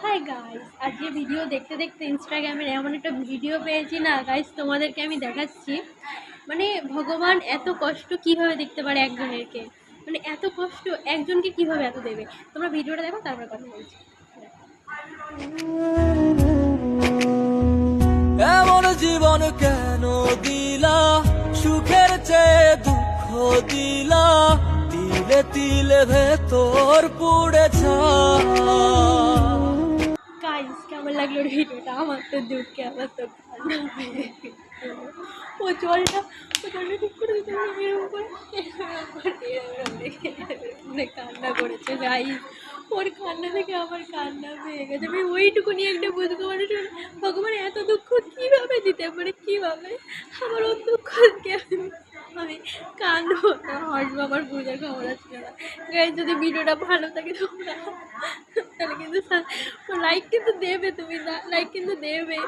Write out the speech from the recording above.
Hi guys, আজকে video দেখতে দেখতে ইনস্টাগ্রামের এমন একটা ভিডিও পেয়েছি না গাইস, তোমাদেরকে আমি দেখাচ্ছি। মানে ভগবান এত কষ্ট কিভাবে দেখতে পারে একজনেরকে, মানে এত কষ্ট একজনকে কিভাবে এত দেবে। তোমরা ভিডিওটা দেখো, তারপর কথা বলছি। এমন জীবন কেন দিলা, সুখের চেয়ে দুঃখ দিলা, তিলে তিলে ভেতর পুড়েছা। গাইস, কেমন লাগলো ভিডিওটা? আমার তো দুঃখে আমার তো কান্না পেয়ে গেলো। ও জলটা ঠিক করে দিতে হবে, এরকম করে কান্না করেছে গাইস। ওর কান্না দেখে আমার কান্না পেয়ে গেছে। আমি ওইটুকুনি একটা বুঝতে পারি, ভগবান এত দুঃখ কিভাবে দিতে পারে, কিভাবে আমার ওর দুঃখ আমি কাঁদবো না হাসবো, আমার বোঝার ক্ষমতা ছিল না। গাইস, যদি ভিডিওটা ভালো থাকে তোমরা তাহলে কিন্তু লাইক কিন্তু দেবে, তুমি না লাইক কিন্তু দেবে।